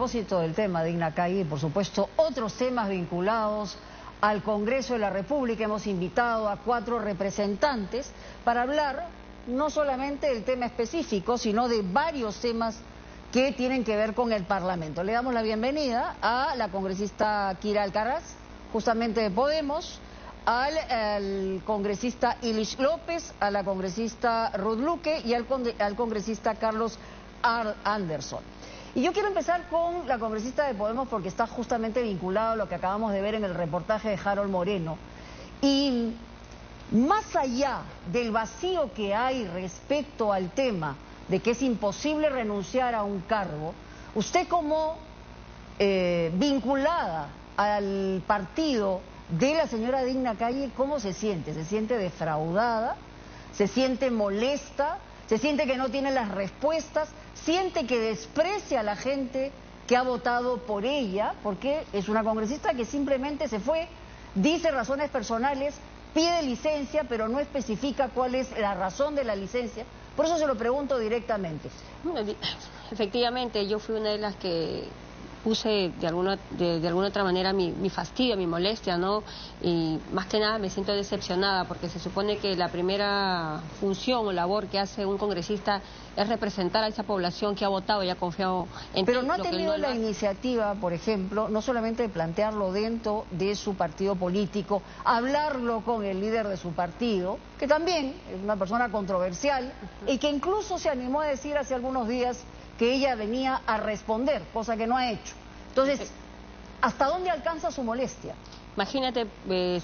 propósito del tema de Digna Calle y por supuesto otros temas vinculados al Congreso de la República, hemos invitado a 4 representantes para hablar no solamente del tema específico, sino de varios temas que tienen que ver con el Parlamento. Le damos la bienvenida a la congresista Kira Alcaraz, justamente de Podemos, al congresista Ilich López, a la congresista Ruth Luque y al congresista Carlos Anderson. Y yo quiero empezar con la congresista de Podemos porque está justamente vinculado a lo que acabamos de ver en el reportaje de Harold Moreno. Y más allá del vacío que hay respecto al tema de que es imposible renunciar a un cargo, usted como vinculada al partido de la señora Digna Calle, ¿cómo se siente? ¿Se siente defraudada? ¿Se siente molesta? ¿Se siente que no tiene las respuestas? ¿Siente que desprecia a la gente que ha votado por ella? Porque es una congresista que simplemente se fue, dice razones personales, pide licencia, pero no especifica cuál es la razón de la licencia. Por eso se lo pregunto directamente. Efectivamente, yo fui una de las que puse de alguna otra manera mi fastidio, mi molestia, ¿no? Y más que nada me siento decepcionada porque se supone que la primera función o labor que hace un congresista es representar a esa población que ha votado y ha confiado en Pero no ha tenido la iniciativa, por ejemplo, no solamente de plantearlo dentro de su partido político, hablarlo con el líder de su partido, que también es una persona controversial y que incluso se animó a decir hace algunos días que ella venía a responder, cosa que no ha hecho. Entonces, ¿hasta dónde alcanza su molestia? Imagínate,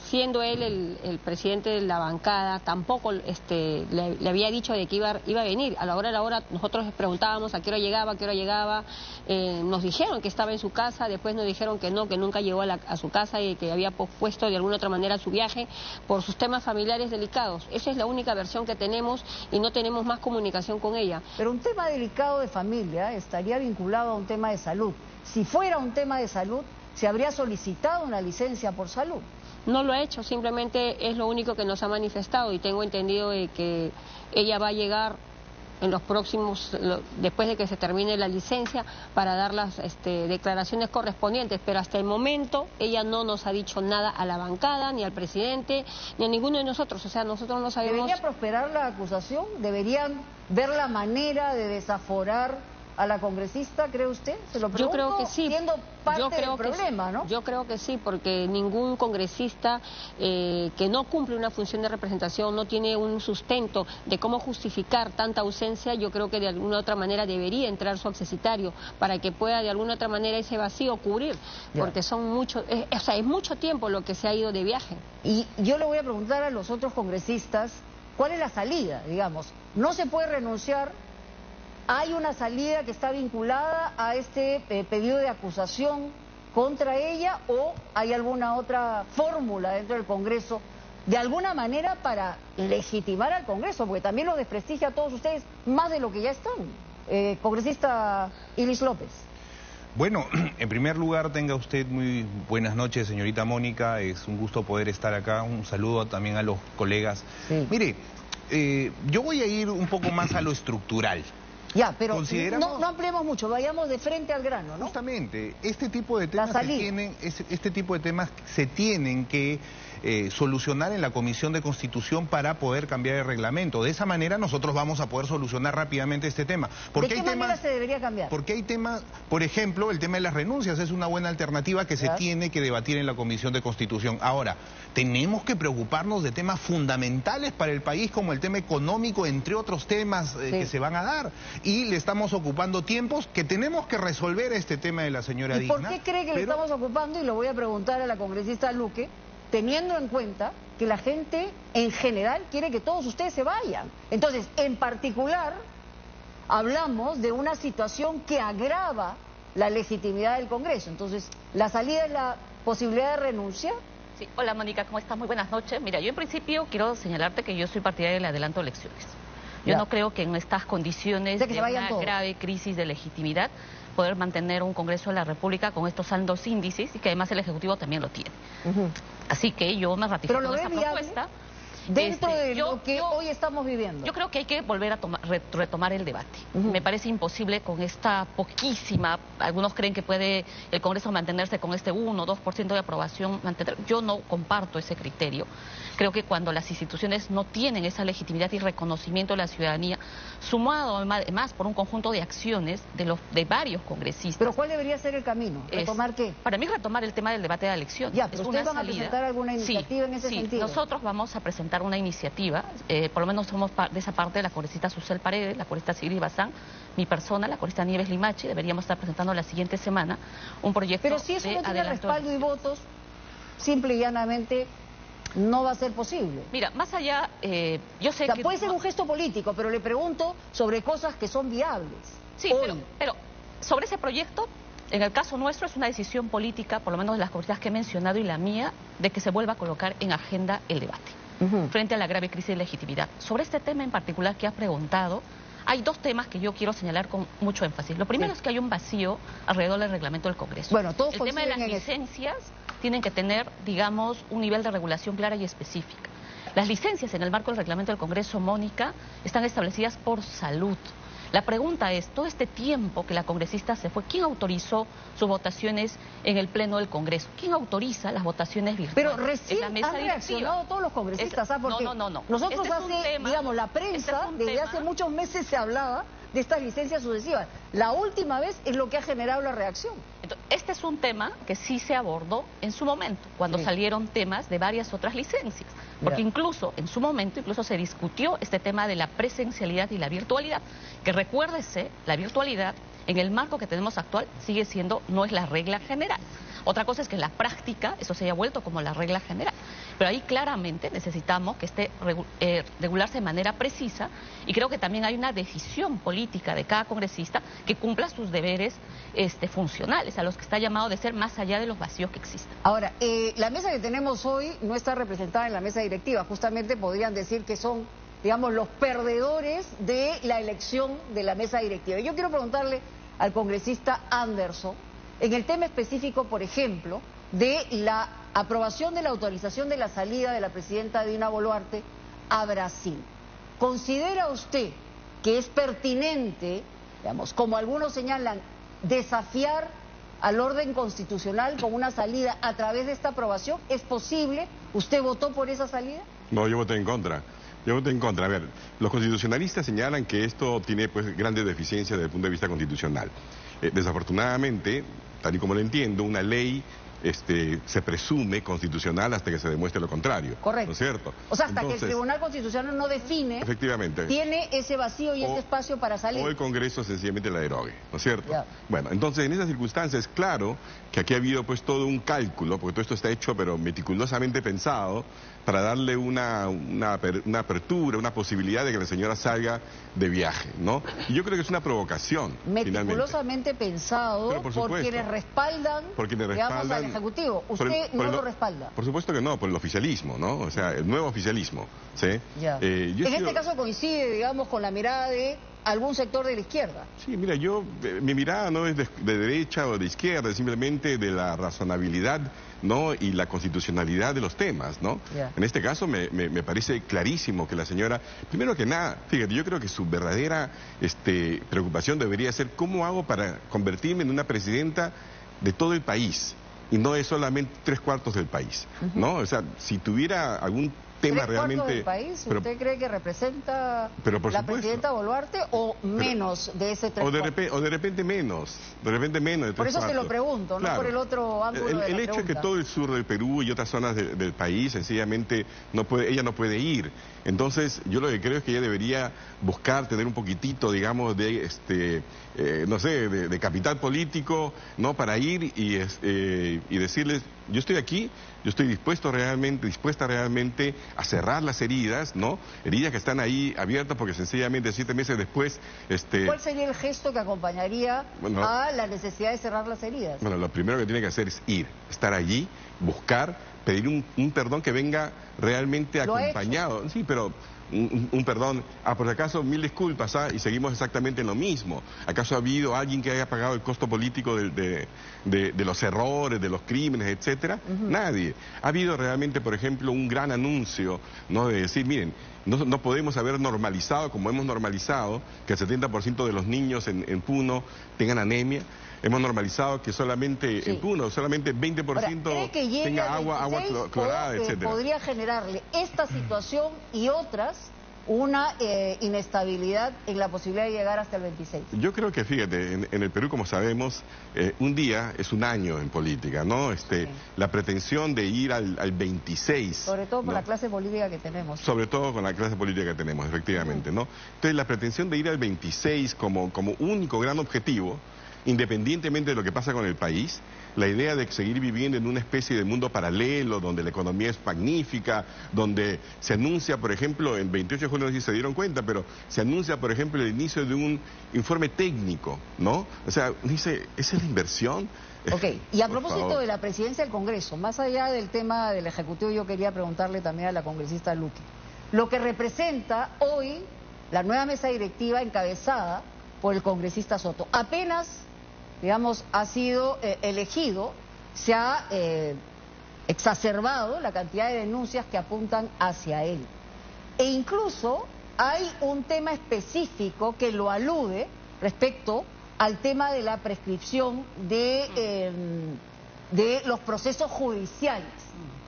siendo él el presidente de la bancada, tampoco le había dicho de que iba a venir. A la hora nosotros preguntábamos a qué hora llegaba, nos dijeron que estaba en su casa, después nos dijeron que no, que nunca llegó a su casa y que había pospuesto de alguna otra manera su viaje por sus temas familiares delicados. Esa es la única versión que tenemos y no tenemos más comunicación con ella. Pero un tema delicado de familia estaría vinculado a un tema de salud. Si fuera un tema de salud, se habría solicitado una licencia por salud. No lo ha hecho, simplemente es lo único que nos ha manifestado y tengo entendido de que ella va a llegar en los próximos, después de que se termine la licencia, para dar las declaraciones correspondientes, pero hasta el momento ella no nos ha dicho nada a la bancada, ni al presidente, ni a ninguno de nosotros, o sea, nosotros no sabemos... ¿Debería prosperar la acusación? ¿Deberían ver la manera de desaforar a la congresista, cree usted? Se lo pregunto, yo creo que sí. Siendo parte del problema, ¿no? Yo creo que sí, porque ningún congresista que no cumple una función de representación, no tiene un sustento de cómo justificar tanta ausencia, yo creo que de alguna otra manera debería entrar su accesitario para que pueda de alguna otra manera ese vacío cubrir, porque son muchos, es mucho tiempo lo que se ha ido de viaje. Y yo le voy a preguntar a los otros congresistas, ¿cuál es la salida? Digamos, no se puede renunciar. ¿Hay una salida que está vinculada a este pedido de acusación contra ella o hay alguna otra fórmula dentro del Congreso de alguna manera para legitimar al Congreso? Porque también lo desprestigia a todos ustedes más de lo que ya están. Congresista Ilich López. Bueno, en primer lugar tenga usted muy buenas noches, señorita Mónica, es un gusto poder estar acá, un saludo también a los colegas. Sí. Mire, yo voy a ir un poco más a lo estructural. Ya, pero no ampliemos mucho, vayamos de frente al grano, ¿no? Justamente, este tipo de temas se tienen que solucionar en la Comisión de Constitución para poder cambiar el reglamento. De esa manera nosotros vamos a poder solucionar rápidamente este tema. ¿De qué manera se debería cambiar? Porque hay temas, por ejemplo, el tema de las renuncias es una buena alternativa que se tiene que debatir en la Comisión de Constitución. Ahora, tenemos que preocuparnos de temas fundamentales para el país como el tema económico, entre otros temas que se van a dar. Y le estamos ocupando tiempos que tenemos que resolver este tema de la señora Digna. ¿Y por qué cree que le estamos ocupando? Y lo voy a preguntar a la congresista Luque, teniendo en cuenta que la gente en general quiere que todos ustedes se vayan. Entonces, en particular, hablamos de una situación que agrava la legitimidad del Congreso. Entonces, ¿la salida es la posibilidad de renunciar? Sí. Hola, Mónica, ¿cómo estás? Muy buenas noches. Mira, yo en principio quiero señalarte que yo soy partidaria del adelanto de elecciones. Yo no creo que en estas condiciones de una grave crisis de legitimidad poder mantener un Congreso de la República con estos altos índices y que además el Ejecutivo también lo tiene. Así que yo me ratifico en esa propuesta. dentro de lo que hoy estamos viviendo? Yo creo que hay que volver a retomar el debate. Me parece imposible con esta poquísima, algunos creen que puede el Congreso mantenerse con este 1 o 2% de aprobación. Yo no comparto ese criterio. Creo que cuando las instituciones no tienen esa legitimidad y reconocimiento de la ciudadanía, sumado además por un conjunto de acciones de varios congresistas. ¿Pero cuál debería ser el camino? ¿Retomar qué? Para mí retomar el tema del debate de la elección. Ya, pero ¿ustedes van a presentar alguna iniciativa en ese sentido? Nosotros vamos a presentar una iniciativa, por lo menos somos de esa parte, la congresista Susel Paredes, la congresista Sigrid Bazán, mi persona, la congresista Nieves Limachi, deberíamos estar presentando la siguiente semana un proyecto. Pero si eso no tiene respaldo y votos, simple y llanamente no va a ser posible. Mira, más allá, yo sé que... Puede ser un gesto político, pero le pregunto sobre cosas que son viables. Sí, pero sobre ese proyecto, en el caso nuestro es una decisión política, por lo menos de las congresistas que he mencionado y la mía, de que se vuelva a colocar en agenda el debate frente a la grave crisis de legitimidad. Sobre este tema en particular que has preguntado, hay dos temas que yo quiero señalar con mucho énfasis. Lo primero es que hay un vacío alrededor del reglamento del Congreso. Bueno, todos el tema de las licencias tienen que tener, digamos, un nivel de regulación clara y específica. Las licencias en el marco del reglamento del Congreso, Mónica, están establecidas por salud. La pregunta es, todo este tiempo que la congresista se fue, ¿quién autorizó sus votaciones en el Pleno del Congreso? ¿Quién autoriza las votaciones virtuales? Pero recién han reaccionado todos los congresistas, ¿sabes? Porque no. Nosotros digamos, la prensa, desde hace muchos meses se hablaba de estas licencias sucesivas. La última vez es lo que ha generado la reacción. Entonces, este es un tema que sí se abordó en su momento, cuando salieron temas de varias otras licencias. Porque incluso, en su momento, se discutió este tema de la presencialidad y la virtualidad. Que recuérdese, la virtualidad, en el marco que tenemos actual, sigue siendo, no es la regla general. Otra cosa es que en la práctica eso se haya vuelto como la regla general. Pero ahí claramente necesitamos que esté regularse de manera precisa y creo que también hay una decisión política de cada congresista que cumpla sus deberes funcionales, a los que está llamado de ser más allá de los vacíos que existen. Ahora, la mesa que tenemos hoy no está representada en la mesa directiva. Justamente podrían decir que son, digamos, los perdedores de la elección de la mesa directiva. Yo quiero preguntarle al congresista Anderson, en el tema específico, por ejemplo, de la aprobación de la autorización de la salida de la presidenta Dina Boluarte a Brasil. ¿Considera usted que es pertinente, digamos, como algunos señalan, desafiar al orden constitucional con una salida a través de esta aprobación? ¿Es posible? ¿Usted votó por esa salida? No, yo voté en contra. A ver, los constitucionalistas señalan que esto tiene pues grandes deficiencias desde el punto de vista constitucional. Desafortunadamente, tal y como lo entiendo, una ley se presume constitucional hasta que se demuestre lo contrario. Correcto. ¿No es cierto? O sea, hasta que el Tribunal Constitucional no define, efectivamente, tiene ese vacío y ese espacio para salir. O el Congreso sencillamente la derogue, ¿no es cierto? Ya. Bueno, entonces en esas circunstancias, claro que aquí ha habido pues todo un cálculo, porque todo esto está hecho pero meticulosamente pensado para darle una apertura, una posibilidad de que la señora salga de viaje, ¿no? Y yo creo que es una provocación, meticulosamente pensado por quienes respaldan, digamos, al Ejecutivo. ¿Usted no lo respalda? Por supuesto que no, por el oficialismo, ¿no? O sea, el nuevo oficialismo, ¿sí? Ya. En este caso coincide, digamos, con la mirada de algún sector de la izquierda. Sí, mira, mi mirada no es de derecha o de izquierda, es simplemente de la razonabilidad, ¿no? Y la constitucionalidad de los temas, ¿no? Yeah. En este caso me parece clarísimo que la señora, primero que nada, fíjate, yo creo que su verdadera preocupación debería ser cómo hago para convertirme en una presidenta de todo el país y no es solamente 3/4 del país, ¿no? O sea, si tuviera algún tema realmente... del país? ¿Usted cree que representa la presidenta Boluarte o menos de ese 3/4? O de repente menos, de por eso se lo pregunto, claro. No por el otro ángulo de la pregunta. El hecho es que todo el sur del Perú y otras zonas del país sencillamente ella no puede ir. Entonces yo lo que creo es que ella debería buscar tener un poquitito, digamos, de no sé, de capital político, ¿no? Para ir y decirles, yo estoy aquí, yo estoy dispuesta realmente a cerrar las heridas, ¿no? Heridas que están ahí abiertas porque sencillamente 7 meses después... ¿Cuál sería el gesto que acompañaría a la necesidad de cerrar las heridas? Bueno, lo primero que tiene que hacer es ir, estar allí, buscar, pedir un perdón que venga realmente acompañado. Sí, pero un perdón, por acaso, mil disculpas, y seguimos exactamente en lo mismo. ¿Acaso ha habido alguien que haya pagado el costo político de los errores, de los crímenes, etcétera? Nadie. Ha habido realmente, por ejemplo, un gran anuncio, ¿no?, de decir, miren, no podemos haber normalizado, como hemos normalizado, que el 70% de los niños en Puno tengan anemia. Hemos normalizado que solamente en Puno, solamente 20% tenga agua clorada, etcétera. Podría generarle esta situación y otras una inestabilidad en la posibilidad de llegar hasta el 26. Yo creo que, fíjate, en el Perú, como sabemos, un día es un año en política, ¿no? La pretensión de ir al 26... Sobre todo por la clase política que tenemos. Sobre todo con la clase política que tenemos, efectivamente, ¿no? Entonces, la pretensión de ir al 26 como único gran objetivo, independientemente de lo que pasa con el país, la idea de seguir viviendo en una especie de mundo paralelo, donde la economía es magnífica, donde se anuncia, por ejemplo, el 28 de junio, no sé si se dieron cuenta, pero se anuncia, por ejemplo, el inicio de un informe técnico, ¿no? O sea, dice, ¿esa es la inversión? Ok, y a propósito de la presidencia del Congreso, más allá del tema del Ejecutivo, yo quería preguntarle también a la congresista Luque, lo que representa hoy la nueva mesa directiva encabezada por el congresista Soto. Apenas, digamos, ha sido elegido, se ha exacerbado la cantidad de denuncias que apuntan hacia él. E incluso hay un tema específico que lo alude respecto al tema de la prescripción de los procesos judiciales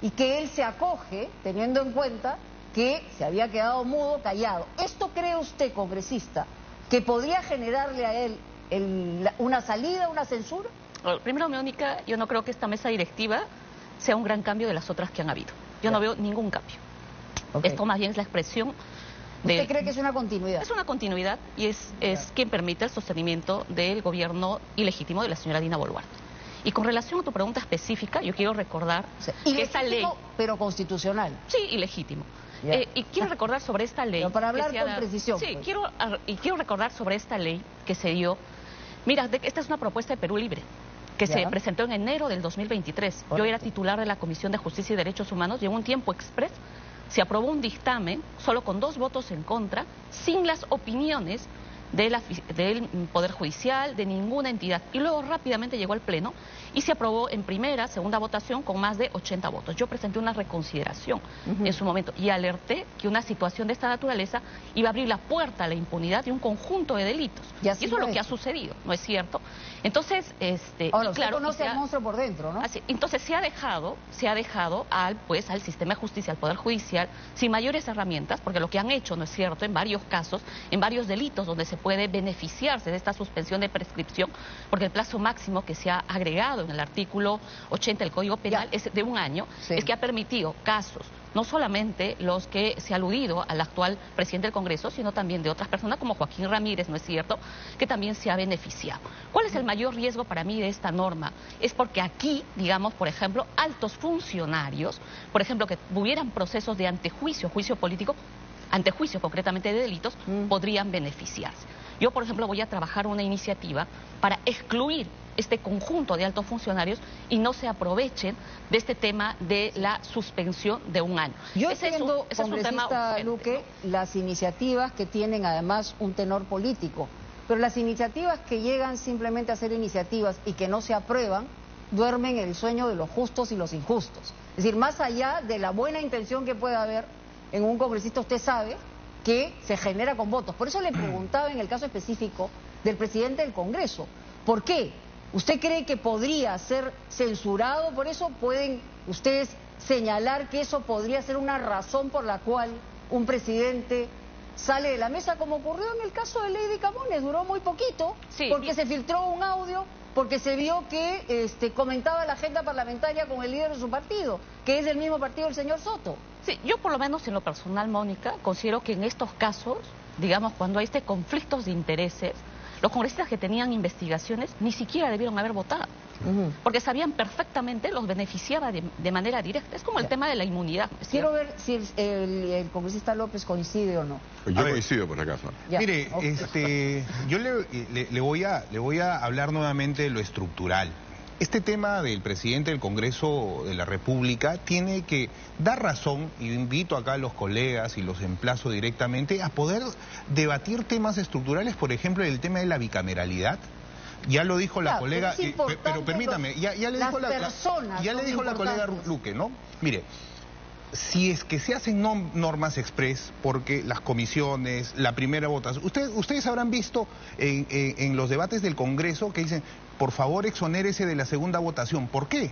y que él se acoge teniendo en cuenta que se había quedado mudo, callado. ¿Esto cree usted, congresista, que podría generarle a él una salida, una censura? Primero, Mónica, yo no creo que esta mesa directiva sea un gran cambio de las otras que han habido. Yo no veo ningún cambio. Esto más bien es la expresión de... ¿Usted cree que es una continuidad? Es una continuidad y es quien permite el sostenimiento del gobierno ilegítimo de la señora Dina Boluarte. Y con relación a tu pregunta específica, yo quiero recordar que esta ley... pero constitucional. Sí, ilegítimo. Y quiero recordar sobre esta ley... Pero para hablar con precisión. Sí, quiero recordar sobre esta ley que se dio. Mira, esta es una propuesta de Perú Libre, que se presentó en enero del 2023. Yo era titular de la Comisión de Justicia y Derechos Humanos y en un tiempo express se aprobó un dictamen, solo con 2 votos en contra, sin las opiniones del Poder Judicial, de ninguna entidad. Y luego rápidamente llegó al Pleno y se aprobó en primera, segunda votación con más de 80 votos. Yo presenté una reconsideración en su momento y alerté que una situación de esta naturaleza iba a abrir la puerta a la impunidad de un conjunto de delitos. Y eso es lo que ha sucedido, ¿no es cierto? Entonces, ahora, usted conoce al monstruo por dentro, ¿no? Así, entonces se ha dejado al sistema de justicia, al Poder Judicial, sin mayores herramientas, porque lo que han hecho, ¿no es cierto?, en varios casos, en varios delitos donde se puede beneficiarse de esta suspensión de prescripción, porque el plazo máximo que se ha agregado en el artículo 80 del Código Penal es de 1 año, es que ha permitido casos, no solamente los que se ha aludido al actual presidente del Congreso, sino también de otras personas como Joaquín Ramírez, ¿no es cierto?, que también se ha beneficiado. ¿Cuál es el mayor riesgo para mí de esta norma? Es porque aquí, digamos, por ejemplo, altos funcionarios, por ejemplo, que hubieran procesos de antejuicio, juicio político, antejuicio concretamente de delitos, podrían beneficiarse. Yo, por ejemplo, voy a trabajar una iniciativa para excluir este conjunto de altos funcionarios y no se aprovechen de este tema de la suspensión de 1 año. Yo entiendo, congresista Luque, las iniciativas que tienen además un tenor político, pero las iniciativas que llegan simplemente a ser iniciativas y que no se aprueban, duermen el sueño de los justos y los injustos. Es decir, más allá de la buena intención que pueda haber en un congresista, usted sabe que se genera con votos. Por eso le preguntaba en el caso específico del presidente del Congreso, ¿por qué? ¿Usted cree que podría ser censurado? Por eso pueden ustedes señalar que eso podría ser una razón por la cual un presidente sale de la mesa, como ocurrió en el caso de Lady Camones. Duró muy poquito, porque se filtró un audio, porque se vio que comentaba la agenda parlamentaria con el líder de su partido, que es del mismo partido del señor Soto. Sí, yo por lo menos en lo personal, Mónica, considero que en estos casos, digamos, cuando hay conflictos de intereses, los congresistas que tenían investigaciones ni siquiera debieron haber votado, porque sabían perfectamente, los beneficiaba de manera directa. Es como el tema de la inmunidad. Quiero ver si el congresista López coincide o no. Yo coincido, por acaso. Mire, yo le voy a hablar nuevamente de lo estructural. Este tema del presidente del Congreso de la República tiene que dar razón, y yo invito acá a los colegas y los emplazo directamente a poder debatir temas estructurales, por ejemplo, el tema de la bicameralidad. Ya lo dijo la colega, pero permítame, ya le dijo la colega Luque, ¿no? Mire, si es que se hacen normas express, porque las comisiones, la primera votación... Ustedes habrán visto en los debates del Congreso que dicen, por favor exonérese de la segunda votación. ¿Por qué?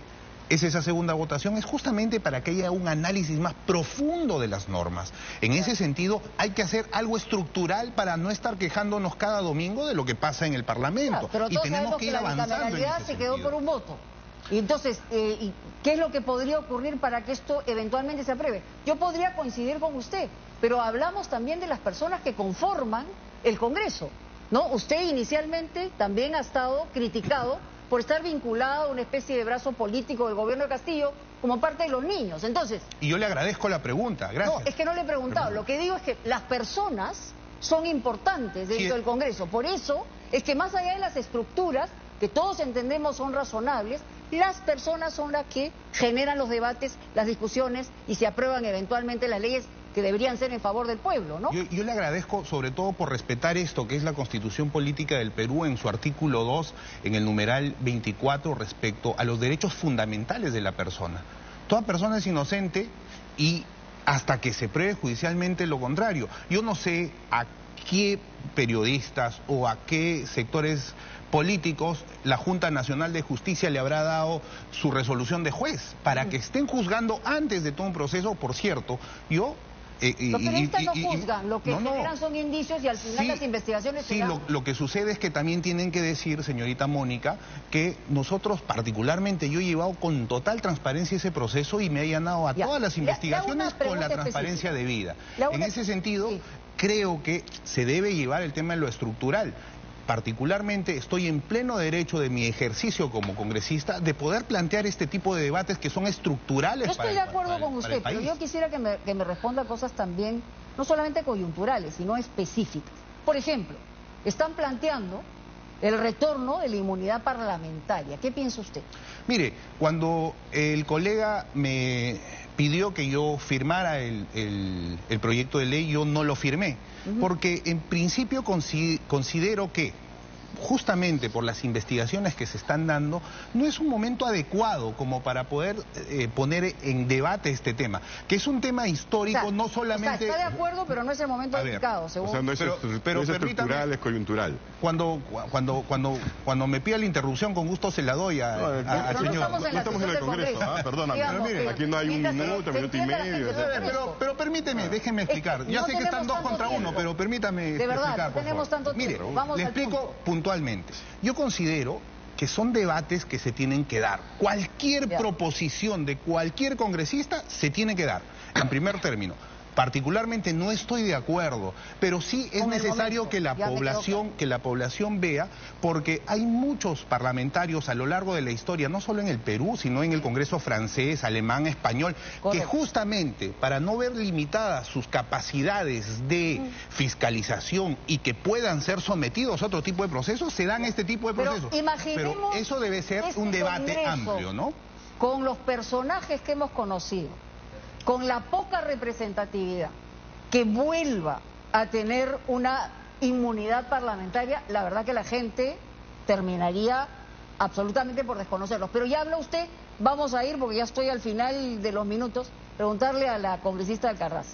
Esa segunda votación es justamente para que haya un análisis más profundo de las normas. En ese sentido, hay que hacer algo estructural para no estar quejándonos cada domingo de lo que pasa en el Parlamento. Pero todos sabemos que la bicameralidad se quedó por un voto. Y entonces, ¿qué es lo que podría ocurrir para que esto eventualmente se apruebe? Yo podría coincidir con usted, pero hablamos también de las personas que conforman el Congreso, ¿no? Usted inicialmente también ha estado criticado por estar vinculado a una especie de brazo político del gobierno de Castillo como parte de los niños. Entonces... Y yo le agradezco la pregunta, gracias. No, es que no le he preguntado. Lo que digo es que las personas son importantes dentro del Congreso. Por eso es que más allá de las estructuras, que todos entendemos son razonables, las personas son las que generan los debates, las discusiones y se aprueban eventualmente las leyes que deberían ser en favor del pueblo, ¿no? Yo le agradezco sobre todo por respetar esto que es la Constitución Política del Perú en su artículo 2, en el numeral 24, respecto a los derechos fundamentales de la persona. Toda persona es inocente y hasta que se pruebe judicialmente lo contrario. Yo no sé a qué periodistas o a qué sectores políticos la Junta Nacional de Justicia le habrá dado su resolución de juez para que estén juzgando antes de todo un proceso. Por cierto, yo... los periodistas no juzgan, lo que generan son indicios y al final las investigaciones... Sí, lo que sucede es que también tienen que decir, señorita Mónica, que nosotros particularmente, yo he llevado con total transparencia ese proceso y me he llenado a todas las investigaciones con la transparencia debida. En ese sentido, creo que se debe llevar el tema de lo estructural. Particularmente estoy en pleno derecho de mi ejercicio como congresista de poder plantear este tipo de debates que son estructurales. Yo estoy de acuerdo con usted, pero yo quisiera que me responda cosas también, no solamente coyunturales, sino específicas. Por ejemplo, están planteando el retorno de la inmunidad parlamentaria. ¿Qué piensa usted? Mire, cuando el colega me pidió que yo firmara el proyecto de ley, yo no lo firmé, porque en principio considero que justamente por las investigaciones que se están dando, no es un momento adecuado como para poder poner en debate este tema, que es un tema histórico, no solamente... está de acuerdo, pero no es el momento adecuado, según... O sea, no es, pero es estructural, es coyuntural. Cuando me pida la interrupción, con gusto se la doy al señor. No estamos en el Congreso, perdóname. Aquí no hay un minuto y medio. Pero permíteme, déjenme explicar. Ya sé que están 2 contra 1, pero permítame explicar, por favor. De verdad, no tenemos tanto tiempo. Mire, le explico puntualmente. Yo considero que son debates que se tienen que dar. Cualquier proposición de cualquier congresista se tiene que dar. En primer término, particularmente no estoy de acuerdo, pero sí es necesario que la población vea, porque hay muchos parlamentarios a lo largo de la historia, no solo en el Perú, sino en el Congreso francés, alemán, español, que justamente para no ver limitadas sus capacidades de fiscalización y que puedan ser sometidos a otro tipo de procesos, se dan este tipo de procesos. Pero eso debe ser un debate amplio, ¿no? Con los personajes que hemos conocido, con la poca representatividad, que vuelva a tener una inmunidad parlamentaria, la verdad que la gente terminaría absolutamente por desconocerlos. Pero ya habla usted, vamos a ir, porque ya estoy al final de los minutos, preguntarle a la congresista Alcaraz.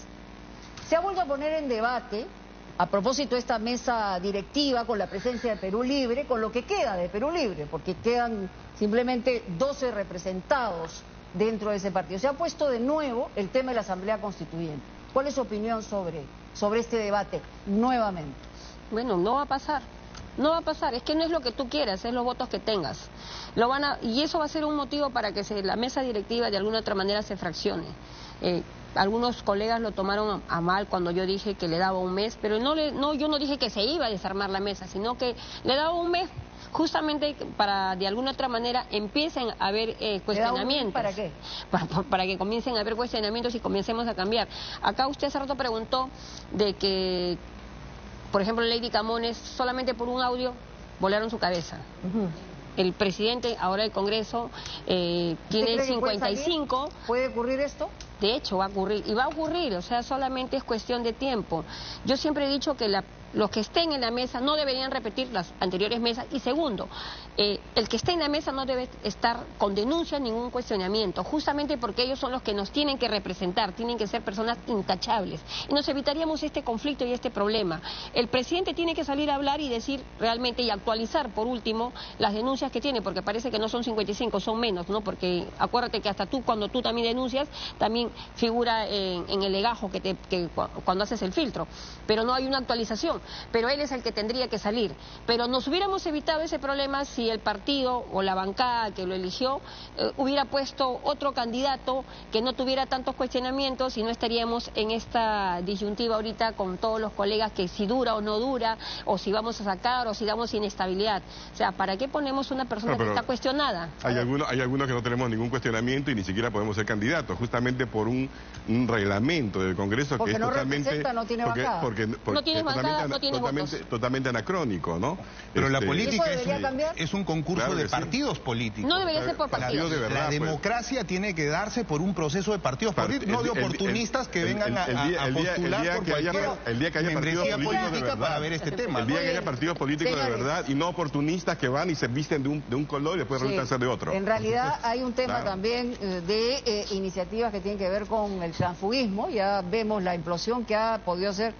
Se ha vuelto a poner en debate, a propósito de esta mesa directiva, con la presencia de Perú Libre, con lo que queda de Perú Libre, porque quedan simplemente 12 representados dentro de ese partido. Se ha puesto de nuevo el tema de la Asamblea Constituyente. ¿Cuál es su opinión sobre este debate nuevamente? Bueno, no va a pasar. No va a pasar. Es que no es lo que tú quieras, es los votos que tengas. Y eso va a ser un motivo para que la mesa directiva de alguna otra manera se fraccione. Algunos colegas lo tomaron a mal cuando yo dije que le daba un mes, pero yo no dije que se iba a desarmar la mesa, sino que le daba un mes justamente para de alguna otra manera empiecen a haber cuestionamientos. ¿Para qué? Para que comiencen a haber cuestionamientos y comencemos a cambiar. Acá usted hace rato preguntó de que, por ejemplo, Lady Camones, solamente por un audio volaron su cabeza. el presidente ahora del Congreso tiene 55. ¿Puede ocurrir esto? De hecho, va a ocurrir, y va a ocurrir, o sea, solamente es cuestión de tiempo. Yo siempre he dicho que los que estén en la mesa no deberían repetir las anteriores mesas. Y segundo, el que esté en la mesa no debe estar con denuncia, ningún cuestionamiento, justamente porque ellos son los que nos tienen que representar, tienen que ser personas intachables. Y nos evitaríamos este conflicto y este problema. El presidente tiene que salir a hablar y decir realmente, y actualizar, por último, las denuncias que tiene, porque parece que no son 55, son menos, ¿no? Porque acuérdate que hasta tú, cuando tú también denuncias, también figura en el legajo cuando haces el filtro, pero no hay una actualización. Pero él es el que tendría que salir. Pero nos hubiéramos evitado ese problema si el partido o la bancada que lo eligió hubiera puesto otro candidato que no tuviera tantos cuestionamientos, y no estaríamos en esta disyuntiva ahorita con todos los colegas, que si dura o no dura, o si vamos a sacar, o si damos inestabilidad. O sea, ¿para qué ponemos una persona que está cuestionada? Hay algunos que no tenemos ningún cuestionamiento y ni siquiera podemos ser candidatos, justamente por un reglamento del Congreso porque que es no totalmente... no tiene bancada. No tiene bancada, no tiene votos. Totalmente anacrónico, ¿no? Pero la política es un concurso de partidos políticos. No debería ser por partidos. La democracia tiene que darse por un proceso de partidos políticos, no de oportunistas que vengan a postular por el día que haya partidos políticos de verdad, para ver este tema. El día que haya partidos políticos de verdad, y no oportunistas que van y se visten de un color y después resultan ser de otro. En realidad hay un tema también de iniciativas que tienen que ver con el transfugismo. Ya vemos la implosión que ha podido ser,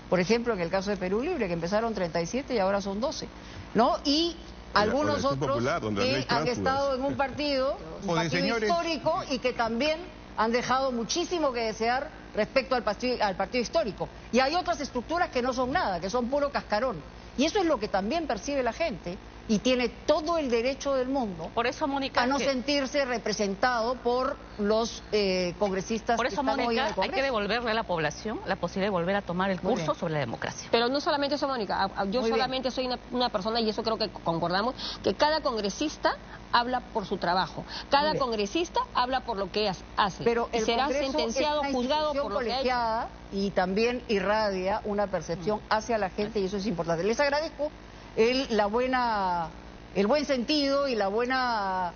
por ejemplo, en el caso de Perú Libre, que empezaron 37 y ahora son 12, ¿no? Y algunos otros que han estado en un partido histórico, y que también han dejado muchísimo que desear respecto al partido histórico. Y hay otras estructuras que no son nada, que son puro cascarón. Y eso es lo que también percibe la gente, y tiene todo el derecho del mundo, por eso, Mónica, a no sentirse representado por los congresistas. Por eso, Mónica, hay que devolverle a la población la posibilidad de volver a tomar el curso sobre la democracia. Pero no solamente eso, Mónica. Yo solamente soy una persona, y eso creo que concordamos, que cada congresista habla por su trabajo. Cada congresista habla por lo que hace. Pero y será sentenciado, juzgado por lo que ha hecho. Y también irradia una percepción hacia la gente, y eso es importante. Les agradezco el buen sentido y la buena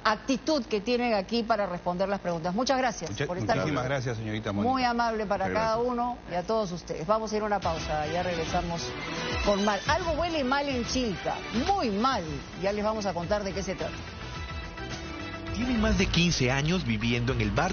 actitud que tienen aquí para responder las preguntas. Muchas gracias por estar aquí. Muchísimas gracias, señorita Mónica. Muy amable para cada uno y a todos ustedes. Vamos a ir a una pausa, ya regresamos con mal. Algo huele mal en Chilca, muy mal. Ya les vamos a contar de qué se trata. Tiene más de 15 años viviendo en el barrio